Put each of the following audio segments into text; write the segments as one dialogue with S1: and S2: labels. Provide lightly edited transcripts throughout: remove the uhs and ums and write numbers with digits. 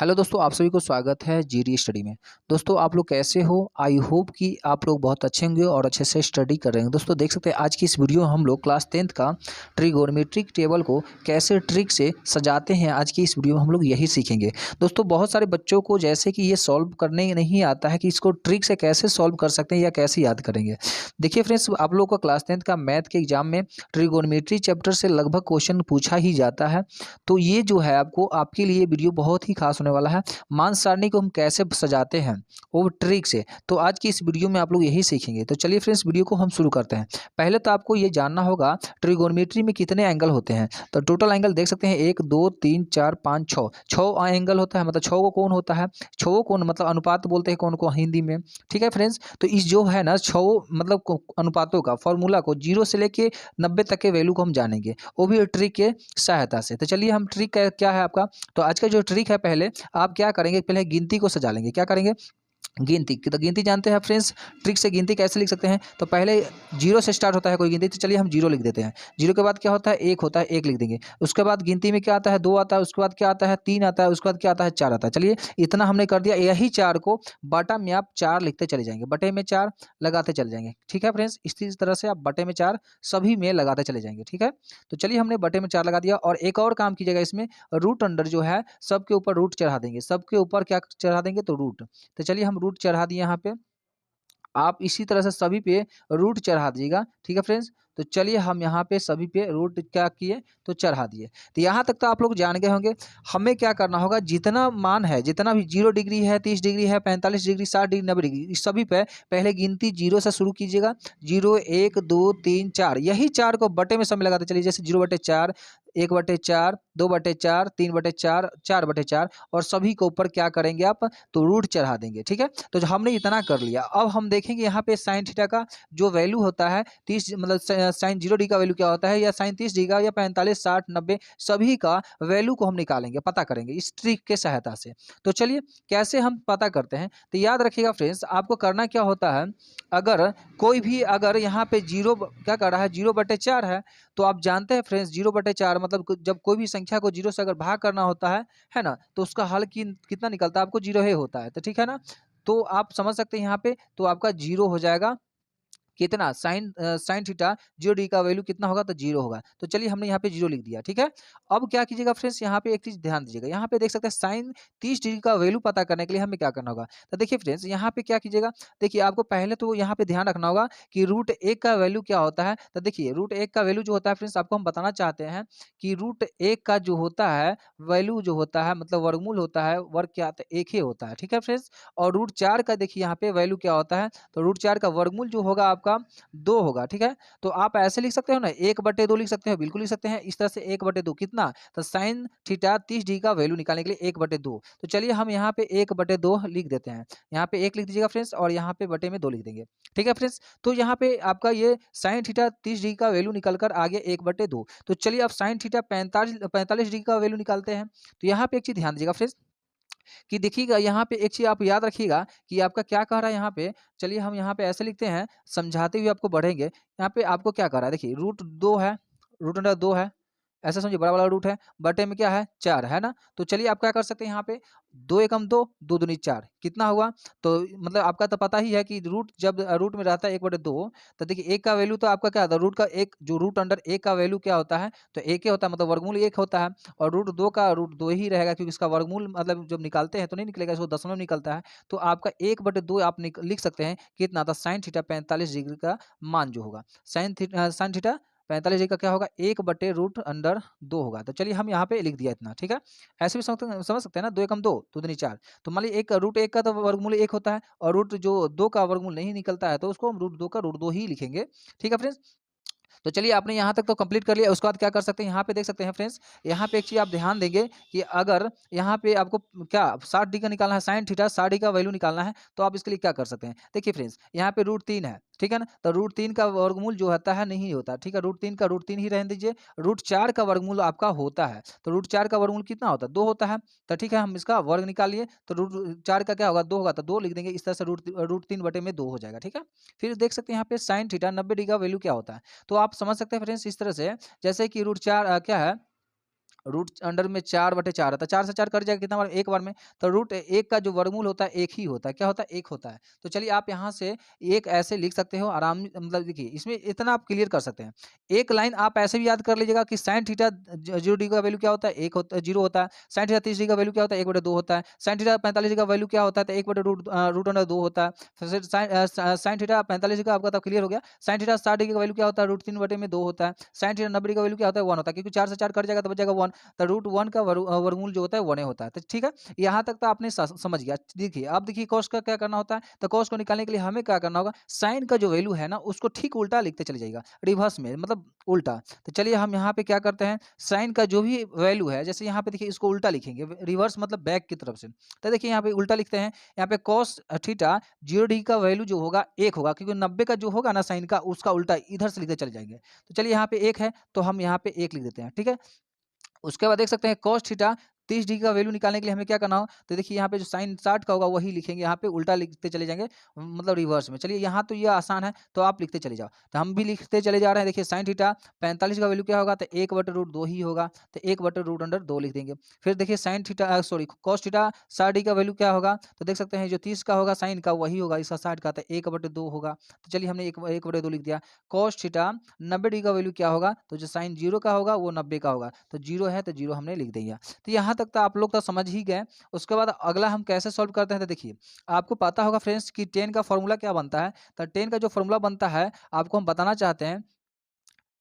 S1: Hello दोस्तों, आप सभी को स्वागत है जीडी स्टडी में। दोस्तों, आप लोग कैसे हो? आई होप कि आप लोग बहुत अच्छे होंगे और अच्छे से स्टडी कर रहे हैं। दोस्तों, देख सकते हैं आज की इस वीडियो में हम लोग क्लास 10th का ट्रिगोनोमेट्रिक टेबल को कैसे ट्रिक से सजाते हैं, आज की इस वीडियो में हम लोग यही सीखेंगे। दोस्तों, बहुत सारे बच्चों को जैसे कि ये सॉल्व करने नहीं आता है कि इसको ट्रिक से कैसे सॉल्व कर सकते हैं या कैसे याद करेंगे। देखिए फ्रेंड्स, आप लोग को क्लास 10th का मैथ के एग्जाम में ट्रिगोनोमेट्री चैप्टर से लगभग क्वेश्चन पूछा ही जाता है। तो ये जो है आपको आपके लिए वीडियो बहुत ही खास होने वाला है। मान सारणी को हम कैसे सजाते हैं वो ट्रिक से, तो आज की इस वीडियो में आप लोग यही सीखेंगे। तो चलिए फ्रेंड्स, वीडियो को हम शुरू करते हैं। पहले तो आपको ये जानना होगा ट्रिगोनोमेट्री में कितने एंगल होते हैं। तो टोटल एंगल देख सकते हैं 1 2 3 4 5 6 6 एंगल होता है। मतलब 6 को कोण होता है। 6 कोण मतलब अनुपात बोलते हैं कोण को हिंदी में। ठीक है फ्रेंड्स, तो इस जो है ना 6 मतलब अनुपातों का फॉर्मूला को 0 से लेके 90 तक के वैल्यू को हम जानेंगे, वो भी ट्रिक के सहायता से। तो चलिए हम ट्रिक क्या है आपका। तो आज का जो ट्रिक है, पहले आप क्या करेंगे, पहले गिनती को सजा लेंगे। क्या करेंगे? गिनती। तो गिनती जानते हैं फ्रेंड्स, ट्रिक से गिनती कैसे लिख सकते हैं। तो पहले जीरो से स्टार्ट होता है कोई गिनती, तो चलिए हम जीरो लिख देते हैं। जीरो के बाद क्या होता है? एक होता है, एक लिख देंगे। उसके बाद गिनती में क्या आता है? दो आता है। उसके बाद क्या आता है? तीन आता है। उसके बाद क्या आता है? चार आता है। चलिए इतना हमने कर दिया। यही चार को बटा में आप चार लिखते चले जाएंगे, बटे में चार लगाते चले जाएंगे। ठीक है फ्रेंड्स, इसी तरह से आप बटे में चार सभी में लगाते चले जाएंगे। ठीक है, तो चलिए हमने बटे में चार लगा दिया। और एक और काम कीजिएगा इसमें, रूट अंडर जो है सबके ऊपर रूट चढ़ा देंगे। सबके ऊपर क्या चढ़ा देंगे? तो रूट। तो चलिए हम रूट चढ़ा दिए यहाँ पे। आप इसी तरह से सभी पे रूट चढ़ा दीजिएगा। ठीक है फ्रेंड्स, तो चलिए हम यहाँ पे सभी पे रूट क्या किए? तो चढ़ा दिए। तो यहाँ तक तो आप लोग जान गए होंगे। हमें क्या करना होगा, जितना मान है, जितना भी 0 डिग्री है, 30 डिग्री है, 45 डिग्री, 60 डिग्री, 90 डिग्री, इस सभी पे पहले गिनती जीरो से शुरू कीजिएगा। 0 1 2 3 4, यही चार को बटे में समय लगाते चलिए। जैसे 0/4, 1/4, 2/4, 3/4, 4/4, और सभी के ऊपर क्या करेंगे आप? तो रूट चढ़ा देंगे। ठीक है, तो जो हमने इतना कर लिया, अब हम देखेंगे यहाँ पे साइन थीटा का जो वैल्यू होता है 30, मतलब साइन 0 डिग्री का वैल्यू क्या होता है, या साइन 30 डिग्री का, या 45 60 90, सभी का वैल्यू को हम निकालेंगे, पता करेंगे इस ट्रिक के सहायता से। तो चलिए कैसे हम पता करते हैं। तो याद रखिएगा फ्रेंड्स, आपको करना क्या होता है, अगर कोई भी अगर यहाँ पे जीरो क्या कर रहा है, 0/4 है, तो आप जानते हैं फ्रेंड्स 0/4 मतलब जब कोई भी संख्या को जीरो से अगर भाग करना होता है ना, तो उसका हल कितना निकलता है? आपको जीरो ही होता है। तो ठीक है ना, तो आप समझ सकते हैं यहाँ पे, तो आपका जीरो हो जाएगा। कितना? साइन थीटा 0 डिग्री का वैल्यू कितना होगा? तो जीरो होगा। तो चलिए हमने यहाँ पे जीरो लिख दिया। ठीक है, अब क्या कीजिएगा फ्रेंड्स, यहाँ पे एक चीज ध्यान दीजिएगा। यहाँ पे देख सकते हैं साइन 30 डिग्री का वैल्यू पता करने के लिए हमें क्या करना होगा। तो देखिए फ्रेंड्स, यहाँ पे क्या कीजिएगा, देखिए आपको पहले तो यहाँ पे ध्यान रखना होगा कि रूट एक का वैल्यू क्या होता है। तो देखिए रूट एक का वैल्यू जो होता है फ्रेंड्स, आपको हम बताना चाहते हैं कि रूट एक का जो होता है वैल्यू जो होता है, मतलब वर्गमूल होता है, वर्ग क्या आता है? एक ही होता है। ठीक है फ्रेंड्स, और रूट चार का देखिए यहाँ पे वैल्यू क्या होता है, तो रूट चार का वर्गमूल जो होगा आपका 2 होगा। ठीक है, तो आप ऐसे लिख सकते हो ना, 1/2 लिख सकते हो, बिल्कुल लिख सकते हैं इस तरह से। 1/2 कितना? तो साइन थीटा 30 डिग्री का वैल्यू निकालने के लिए 1/2। तो चलिए हम यहाँ पे 1/2 लिख देते हैं। यहाँ पे 1 लिख दीजिएगा फ्रेंड्स, और यहाँ पे बटे में 2 लिख देंगे। ठीक है फ्रेंड्स, तो यहाँ पे आपका ये साइन थीटा 30 डिग्री का वैल्यू निकल कर आ गया 1/2। तो चलिए अब साइन थीटा 45 डिग्री का वैल्यू निकालते हैं। तो यहाँ पे एक चीज ध्यान दीजिएगा फ्रेंड्स, कि देखिएगा यहाँ पे एक चीज आप याद रखिएगा कि आपका क्या कह रहा है यहाँ पे। चलिए हम यहाँ पे ऐसे लिखते हैं, समझाते हुए आपको बढ़ेंगे। यहाँ पे आपको क्या कह रहा है, देखिए रूट 2 है, रूट अंडर 2 है, ऐसा समझिए, बड़ा वाला रूट है, बटे में क्या है? 4 है ना। तो चलिए आप क्या कर सकते हैं यहाँ पे, 2 एकम 2, 2 दूनी 4, कितना हुआ? तो मतलब आपका तो पता ही है कि रूट जब रूट में रहता है 1/2, तो देखिए एक का वैल्यू तो आपका क्या था, रूट का एक, जो रूट अंडर एक का वैल्यू क्या होता है? तो एक ही होता है, मतलब वर्गमूल एक होता है। और रूट 2 का रूट 2 ही रहेगा, क्योंकि इसका वर्गमूल मतलब जब निकालते हैं तो नहीं निकलेगा, इसको दशमलव निकलता है। तो आपका 1/2 आप लिख सकते हैं, कितना था? साइन थीटा 45 डिग्री का मान जो होगा, साइन थीटा 45 डिग्री का क्या होगा? 1/√2 होगा। तो चलिए हम यहाँ पे लिख दिया इतना। ठीक है, ऐसे भी समझ सकते हैं ना, 2 एकम 2, 2 दूनी 4। तो मान लीजिए एक रूट एक का तो वर्गमूल एक होता है, और रूट जो 2 का वर्गमूल नहीं निकलता है, तो उसको हम रूट 2 का रूट 2 ही लिखेंगे। ठीक है फ्रेंड्स, तो चलिए आपने यहाँ तक तो कंप्लीट कर लिया। उसके बाद क्या कर सकते हैं, यहाँ पे देख सकते हैं फ्रेंड्स, यहाँ पे एक चीज आप ध्यान देंगे कि अगर यहाँ पे आपको क्या 60 डिग्री का निकालना है, साइन थीटा 60 डिग्री का वैल्यू निकालना है, तो आप इसके लिए क्या कर सकते हैं। देखिए फ्रेंड्स, यहाँ पे रूट 3 है, ठीक है ना, तो रूट 3 का वर्गमूल जो होता है नहीं होता। ठीक है, रूट 3 का रूट 3 ही रहने दीजिए। रूट 4 का वर्गमूल आपका होता है, तो रूट 4 का वर्गमूल कितना होता है? 2 होता है। तो ठीक है, हम इसका वर्ग निकाल लिए, तो रूट 4 का क्या होगा? 2 होगा, तो 2 लिख देंगे। इस तरह से रूट 3 बटे में 2 हो जाएगा। ठीक है, फिर देख सकते हैं यहाँ पे साइन थीटा 90 डिग्री का वैल्यू क्या होता है। तो आप समझ सकते हैं फ्रेंड्स इस तरह से, जैसे कि रूट 4 क्या है, रूट अंडर में 4/4 आता है, 4 से 4 कट जाएगा कितना बार, एक बार में। तो रूट 1 का जो वर्गमूल होता है 1 ही होता है, क्या होता है, 1 होता है। तो चलिए आप यहाँ से एक ऐसे लिख सकते हो आराम, मतलब देखिए इसमें इतना आप क्लियर कर सकते हैं। एक लाइन आप ऐसे भी याद कर लीजिएगा कि साइन थीटा 0 डिग्री का वैल्यू क्या होता है, 1 होता है, 0 होता है। साइन थीटा 30 डिग्री का वैल्यू क्या होता है, 1/2 होता है। साइन थीटा 45 डिग्री का वैल्यू क्या होता है, तो 1/रूट अंडर 2 होता है। फिर साइन थीटा 45 डिग्री का आपका तो क्लियर हो गया। साइन थीटा 60 डिग्री का वैल्यू क्या होता है, √3/2 होता है। साइन थीटा 90 डिग्री का वैल्यू क्या होता है, 1 होता है, क्योंकि 4 से 4 कट जाएगा तो बचेगा 1। तो √1 का वर्गमूल जो होता है 1 ही होता है। तो ठीक है, यहाँ तक तो आपने समझ गया। देखिए अब देखिए कॉस का क्या करना होता है, तो कॉस को निकालने के लिए हमें क्या करना होगा, साइन का जो वैल्यू है ना उसको ठीक उल्टा लिखते चले जाइएगा, रिवर्स में, मतलब उल्टा। तो चलिए हम यहाँ पे क्या करते हैं, साइन का जो भी वैल्यू है, जैसे यहाँ पे देखिए इसको उल्टा लिखेंगे, रिवर्स मतलब बैक की तरफ से। तो देखिए यहाँ पे उल्टा लिखते हैं, यहाँ पे कॉस थीटा 0 डिग्री का वैल्यू जो होगा 1 होगा, क्योंकि 90 का जो होगा ना साइन का, उसका उल्टा इधर से लिखते चले जाएंगे। तो चलिए यहाँ पे 1 है तो हम यहाँ पे 1 लिख देते हैं, ठीक है। उसके बाद देख सकते हैं cos थीटा 30 डिग्री का वैल्यू निकालने के लिए हमें क्या करना हो, तो देखिए यहाँ पे जो साइन 60 का होगा वही लिखेंगे, यहाँ पे उल्टा लिखते चले जाएंगे, मतलब रिवर्स में। चलिए यहाँ तो ये आसान है, तो आप लिखते चले जाओ, तो हम भी लिखते चले जा रहे हैं। देखिए साइन थीटा 45 का वैल्यू क्या होगा, तो 1/√2 ही होगा, तो 1/√2 लिख देंगे। फिर देखिए sine theta sorry cos theta 60 degree का वैल्यू क्या होगा, तो देख सकते हैं जो 30 का होगा साइन का वही होगा, इसका 60 का, तो 1/2 होगा। तो चलिए हमने 1/2 लिख दिया। cos थीटा 90 डिग्री का वैल्यू क्या होगा, तो जो साइन 0 का होगा वो 90 का होगा, तो 0 है तो 0 हमने लिख दिया। तो यहाँ तक तो आप लोग तो समझ ही गए। उसके बाद अगला हम कैसे सॉल्व करते हैं, तो देखिए आपको पता होगा फ्रेंड्स कि टेन का फॉर्मूला क्या बनता है। तो टेन का जो फॉर्मूला बनता है आपको हम बताना चाहते हैं।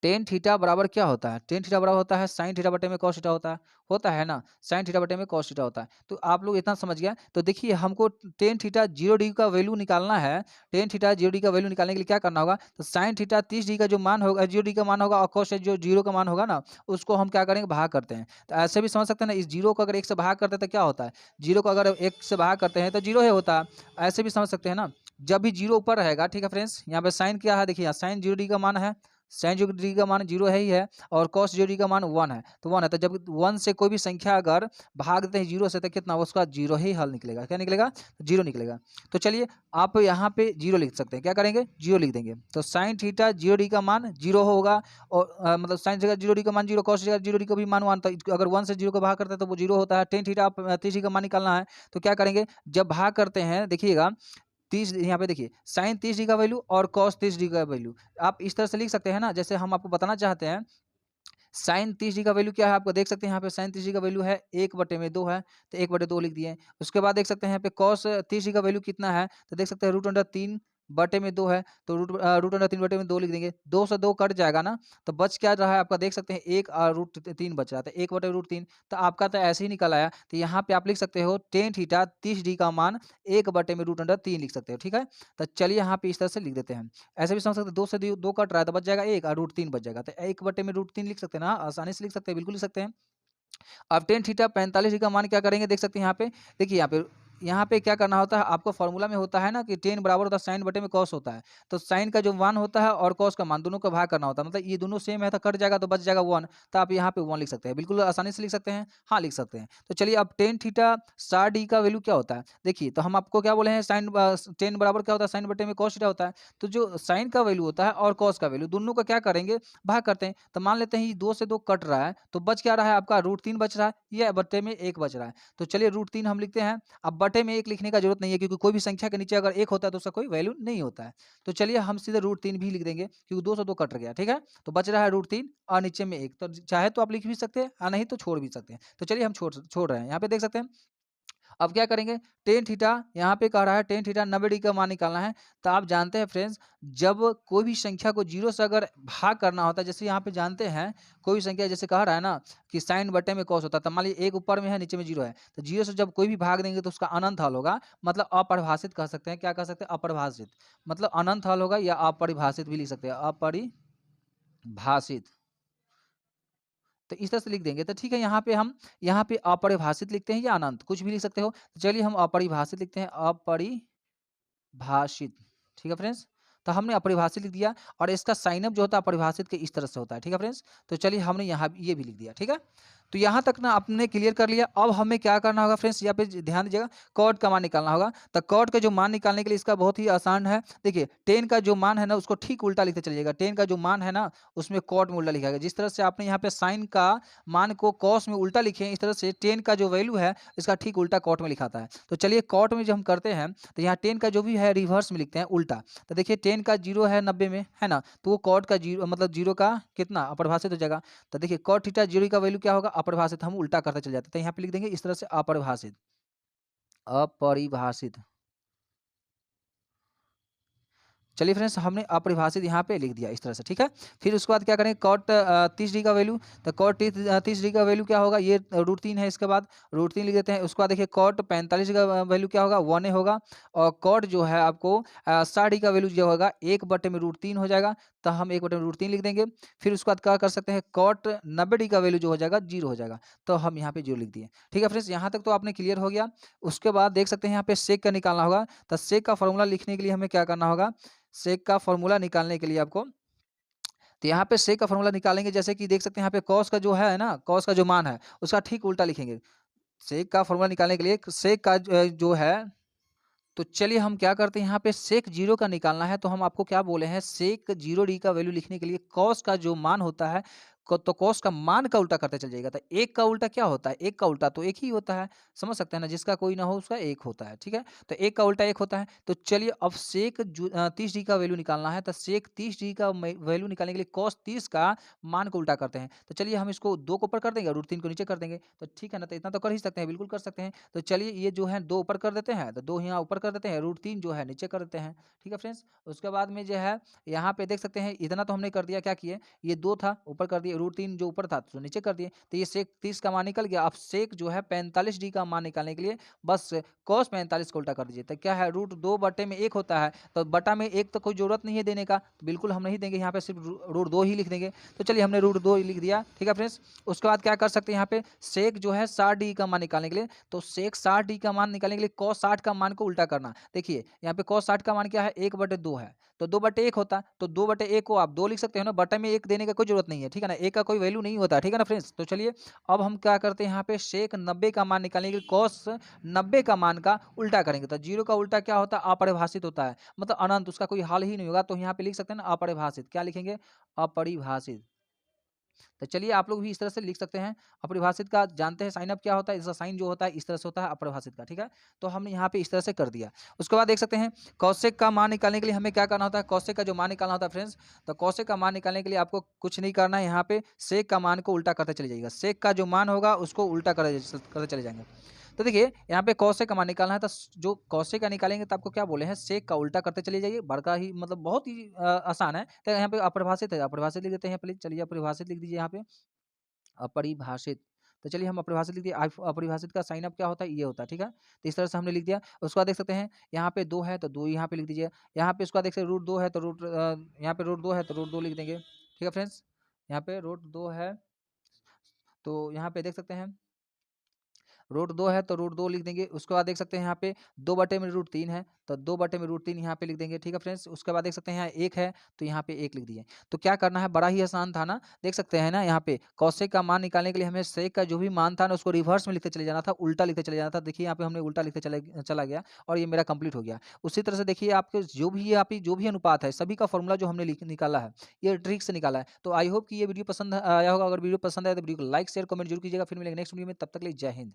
S1: टेन थीटा बराबर क्या होता है, टेन थीटा बराबर होता है साइन थीटा बटे में कॉस थीटा होता है ना, साइन थीटा बटे में कॉस थीटा होता है। तो आप लोग इतना समझ गया। तो देखिए हमको टेन थीटा 0 डिग्री का वैल्यू निकालना है। टेन थीटा 0 डिग्री का वैल्यू निकालने के लिए क्या करना होगा, तो साइन थीटा 30 डिग्री का जो मान होगा, 0 डिग्री का मान होगा, और कॉस जो 0 का मान होगा ना, उसको हम क्या करेंगे, भाग करते हैं। तो ऐसे भी समझ सकते हैं ना, इस 0 को अगर 1 से भाग करते हैं तो क्या होता है, 0 को अगर 1 से भाग करते हैं तो 0 ही होता है। ऐसे भी समझ सकते हैं ना, जब भी 0 ऊपर रहेगा, ठीक है फ्रेंड्स, यहाँ पे साइन क्या है, देखिए साइन 0 डिग्री का मान है, साइन 0 डिग्री का मान 0 है ही है, और कॉस 0 डिग्री का मान 1 है, तो 1 है। तो जब 1 से कोई भी संख्या अगर भाग देते हैं 0 से, तो कितना, उसका 0 ही हल निकलेगा, क्या निकलेगा, 0 निकलेगा। तो चलिए आप यहाँ पे 0 लिख सकते हैं, क्या करेंगे, 0 लिख देंगे। तो साइन थीटा 0 डिग्री का मान 0 होगा, और मतलब साइन जगह 0 डिग्री का मान 0, कॉस जगह 0 डिग्री का भी मान 1, तो अगर 1 से 0 को भाग करते हैं तो वो 0 होता है। टेन थीटा 30 डिग्री का मान निकालना है, तो क्या करेंगे, जब भाग करते हैं देखिएगा 30, यहाँ पे देखिए साइन 30 डिग्री का वैल्यू और कॉस 30 डिग्री का वैल्यू आप इस तरह से लिख सकते हैं ना, जैसे हम आपको बताना चाहते हैं। साइन 30 डिग्री का वैल्यू क्या है, आपको देख सकते हैं यहाँ पे साइन 30 डिग्री का वैल्यू है 1/2 है, तो 1/2 लिख दिए। उसके बाद देख सकते हैं यहाँ पे कॉस 30 डिग्री का वैल्यू कितना है, तो देख सकते हैं √3/2 है, तो √3/2 लिख देंगे। 2 से 2 कट जाएगा ना, तो बच क्या रहा है आपका, देख सकते हैं 1 और √3 बच रहा था, 1/√3। तो आपका तो ऐसे ही निकल आया। तो यहाँ पे आप लिख सकते हो टेन थीटा 30 डिग्री का मान 1/√3 लिख सकते हो, ठीक है। तो चलिए यहाँ पे इस तरह से लिख देते हैं। ऐसे भी समझ सकते हैं, 2 से 2 कट रहा है तो बच जाएगा 1 और √3 बच जाएगा, तो 1/√3 लिख सकते हैं ना, आसानी से लिख सकते हैं, बिल्कुल लिख सकते हैं। अब टेन थीटा 45 डिग्री का मान क्या करेंगे, देख सकते हैं यहाँ पे, देखिए यहाँ पे क्या करना होता है, आपको फॉर्मूला में होता है ना कि टेन बराबर होता है साइन बटे में कॉस होता है। तो साइन का जो मान होता है और कॉस का मान दोनों का भाग करना होता है, मतलब ये दोनों सेम है तो कट जाएगा तो बच जाएगा 1। तो आप यहाँ पे 1 लिख सकते हैं, बिल्कुल आसानी से लिख सकते हैं, हाँ लिख सकते हैं। तो चलिए अब टेन थीटा 60 डिग्री का वैल्यू क्या होता है, देखिए तो हम आपको क्या बोले हैं, साइन टेन बराबर क्या होता है, साइन बटे में कॉस थीटा होता है। तो जो साइन का वैल्यू होता है और कॉस का वैल्यू दोनों का क्या करेंगे, भाग करते हैं। तो मान लेते हैं ये 2 से 2 कट रहा है, तो बच क्या रहा है आपका, √3 बच रहा है, या बटे में 1 बच रहा है। तो चलिए √3 हम लिखते हैं। अब बटे में 1 लिखने का जरूरत नहीं है, क्योंकि कोई भी संख्या के नीचे अगर 1 होता है तो उसका कोई वैल्यू नहीं होता है। तो चलिए हम सीधे √3 भी लिख देंगे, क्योंकि 2 से 2 कट गया, ठीक है। तो बच रहा है √3 और नीचे में 1, तो चाहे तो आप लिख भी सकते हैं और नहीं तो छोड़ भी सकते हैं। तो चलिए हम छोड़ रहे हैं, यहाँ पे देख सकते हैं। अब क्या करेंगे, टेन थीटा यहाँ पे कह रहा है टेन थीटा 90 डिग्री का मान निकालना है। तो आप जानते हैं फ्रेंड्स, जब कोई भी संख्या को 0 से अगर भाग करना होता है, जैसे यहाँ पे जानते हैं कोई भी संख्या जैसे कह रहा है ना कि साइन बटे में कॉस होता है, तो मान लीजिए 1 ऊपर में है नीचे में 0 है, तो 0 से जब कोई भी भाग देंगे तो उसका अनंत हल होगा, मतलब अपरिभाषित कह सकते हैं, क्या कह सकते हैं, अपरिभाषित, मतलब अनंत हल होगा, या अपरिभाषित भी लिख सकते हैं, अपरिभाषित। तो इस तरह से लिख देंगे तो ठीक है। यहाँ पे अपरिभाषित लिखते हैं या अनंत, कुछ भी लिख सकते हो। तो चलिए हम अपरिभाषित लिखते हैं, अपरिभाषित, ठीक है फ्रेंड्स। तो हमने अपरिभाषित लिख दिया, और इसका साइन अप जो होता है अपरिभाषित के इस तरह से होता है, ठीक है फ्रेंड्स। तो चलिए हमने यहाँ ये भी लिख दिया, ठीक है। तो यहाँ तक ना आपने क्लियर कर लिया। अब हमें क्या करना होगा फ्रेंड्स, यहाँ पे ध्यान दीजिएगा, कॉट का मान निकालना होगा। तो कॉट का जो मान निकालने के लिए इसका बहुत ही आसान है। देखिए 10 का जो मान है ना उसको ठीक उल्टा लिखते चलिएगा। 10 का जो मान है ना उसमें कॉट में उल्टा लिखा। जिस तरह से आपने यहाँ पे साइन का मान को कॉस में उल्टा लिखे, इस तरह से 10 का जो वैल्यू है इसका ठीक उल्टा कॉट में लिखाता है। तो चलिए कॉट में जब हम करते हैं तो यहाँ 10 का जो भी है रिवर्स में लिखते हैं, उल्टा। तो देखिए 10 का 0 है 90 में, है ना, तो वो कॉट का 0 मतलब 0 का कितना अपरिभाषित हो जाएगा। तो देखिए कॉट थीटा 0 का वैल्यू क्या होगा, अपरिभाषित। हम उल्टा करते चले जाते हैं, तो यहाँ पे लिख देंगे इस तरह से अपरिभाषित, अपरिभाषित। चलिए फ्रेंड्स हमने अपरिभाषित यहाँ पे लिख दिया इस तरह से, ठीक है। फिर उसके बाद क्या करेंगे, कॉट 30 डिग्री का वैल्यू। तो कॉट 30 डिग्री का वैल्यू क्या होगा, ये √3 है, इसके बाद √3 लिख देते हैं। उसके बाद देखिए कॉट 45 का वैल्यू क्या होगा, 1 होगा। और कॉट जो है आपको 60 डिग्री का वैल्यू जो होगा 1/√3 हो जाएगा, तो हम 1/√3 लिख देंगे। फिर उसके बाद क्या कर सकते हैं, कॉट 90 डिग्री का वैल्यू जो हो जाएगा 0 हो जाएगा, तो हम यहाँ पे 0 लिख दिए। ठीक है फ्रेंड्स, यहाँ तक तो आपने क्लियर हो गया। उसके बाद देख सकते हैं यहाँ पे सेक का निकालना होगा। तो सेक का फॉर्मूला लिखने के लिए हमें क्या करना होगा, सेक का फॉर्मूला निकालने के लिए आपको, तो यहाँ पे सेक का फॉर्मूला निकालेंगे, जैसे कि देख सकते हैं यहाँ पे कॉस का जो है ना, कॉस का जो मान है उसका ठीक उल्टा लिखेंगे। सेक का फॉर्मूला निकालने के लिए सेक का जो है, तो चलिए हम क्या करते हैं, यहाँ पे सेक 0 का निकालना है। तो हम आपको क्या बोले हैं, सेक 0 डिग्री का वैल्यू लिखने के लिए कॉस का जो मान होता है, तो कॉस का मान का उल्टा करते चल जाइएगा। तो एक का उल्टा क्या होता है, एक का उल्टा तो एक ही होता है, समझ सकते हैं ना, जिसका कोई ना हो उसका एक होता है, ठीक है। तो एक का उल्टा एक होता है। तो चलिए अब सेक 30 डिग्री का वैल्यू निकालना है। तो सेक 30 डिग्री का वैल्यू निकालने के लिए कॉस 30 का मान को उल्टा करते हैं। तो चलिए हम इसको 2 को ऊपर कर देंगे और √3 को नीचे कर देंगे, तो ठीक है ना। तो इतना तो कर ही सकते हैं, बिल्कुल कर सकते हैं। तो चलिए ये जो है 2 ऊपर कर देते हैं, तो 2 यहाँ ऊपर कर देते हैं, √3 जो है नीचे कर देते हैं, ठीक है फ्रेंड्स। उसके बाद में जो है यहाँ पे देख सकते हैं, इतना तो हमने कर दिया, क्या किए, ये 2 था ऊपर कर दिए, √3 जो ऊपर था तो नीचे कर दिए। तो ये सेक 30 का मान निकल गया। अब सेक जो है 45 डिग्री का मान निकालने के लिए बस कॉस 45 को उल्टा कर दीजिए। तो क्या है, √2/1 होता है, तो बटा में 1 तो कोई जरूरत नहीं है देने का, तो बिल्कुल हम नहीं देंगे, यहाँ पे सिर्फ √2 ही लिख देंगे। तो चलिए हमने √2 लिख दिया, ठीक है फ्रेंड्स। उसके बाद क्या कर सकते हैं, यहाँ पे सेक जो है 60 डिग्री का मान निकालने के लिए, तो सेक 60 डिग्री का मान निकालने के लिए कॉस 60 का मान को उल्टा करना। देखिए यहाँ पे कॉस 60 का मान क्या है, 1/2 है, तो 2/1 होता, तो 2/1 को आप 2 लिख सकते हो ना, बटे में 1 देने का कोई जरूरत नहीं है, ठीक है ना, एक का कोई वैल्यू नहीं होता, ठीक है ना फ्रेंड्स। तो चलिए अब हम क्या करते हैं, यहाँ पे सेक 90 का मान निकालने के लिए कॉस 90 का मान का उल्टा करेंगे। तो 0 का उल्टा क्या होता है, अपरिभाषित होता है, मतलब अनंत, उसका कोई हाल ही नहीं होगा। तो यहाँ पे लिख सकते हैं ना अपरिभाषित, क्या लिखेंगे, अपरिभाषित। तो चलिए आप लोग भी इस तरह से लिख सकते हैं। अपरिभाषित का जानते हैं साइन अप क्या होता है, इसका साइन जो होता है इस तरह से होता है अपरिभाषित का, ठीक है। तो हमने यहाँ पे इस तरह से कर दिया। उसके बाद देख सकते हैं कौशिक का मान निकालने के लिए हमें क्या करना होता है, कौशिक का जो मान निकालना होता है फ्रेंड्स, तो कौशिक का मान निकालने के लिए आपको कुछ नहीं करना है, यहाँ पे सेक का मान को उल्टा करते चले जाइएगा। सेक का जो मान होगा उसको उल्टा करते चले जाएंगे। तो देखिए यहाँ पे कौशिक का मान निकालना है, तो जो कौशिक का निकालेंगे तो आपको क्या बोले हैं, सेक का उल्टा करते चले जाइए, बड़का ही मतलब बहुत ही आसान है। तो यहाँ पे अपरिभाषित है, अपरिभाषित लिख देते हैं प्लीज, चलिए अपरिभाषित लिख दीजिए यहाँ पे, अपरिभाषित। तो चलिए हम अपरिभाषित लिख दिए। अपरिभाषित का साइन अप क्या होता है, ये होता है, ठीक है। तो इस तरह से हमने लिख दिया। उसके बाद देख सकते हैं यहाँ पे 2 है तो 2 यहाँ पे लिख दीजिए। यहाँ पे उसके बाद देख सकते √2 है तो यहाँ पे √2 है तो √2 लिख देंगे, ठीक है फ्रेंड्स। यहाँ पे √2 है, तो यहाँ पे देख सकते हैं √2 है तो √2 लिख देंगे। उसके बाद देख सकते हैं यहाँ पे 2/√3 है, तो 2/√3 यहाँ पे लिख देंगे, ठीक है फ्रेंड्स। उसके बाद देख सकते हैं यहाँ 1 है तो यहाँ पे 1 लिख दिए। तो क्या करना है, बड़ा ही आसान था ना, देख सकते हैं ना, यहाँ पे कौशिक का मान निकालने के लिए हमें सेक का जो भी मान था ना उसको रिवर्स में लिखते चले जाना था, उल्टा लिखते चले जाना था। देखिए यहाँ पे हमने उल्टा लिखते चला गया और ये मेरा कंप्लीट हो गया। उसी तरह से देखिए आपके जो भी यहाँ पे जो भी अनुपात है सभी का फॉर्मूला जो हमने निकाला है, ये ट्रिक से निकाला है। तो आई होप कि ये वीडियो पसंद आया होगा। अगर वीडियो पसंद आया तो वीडियो को लाइक शेयर कमेंट जरूर कीजिएगा। फिर मिलेंगे नेक्स्ट वीडियो में, तब तक के लिए जय हिंद।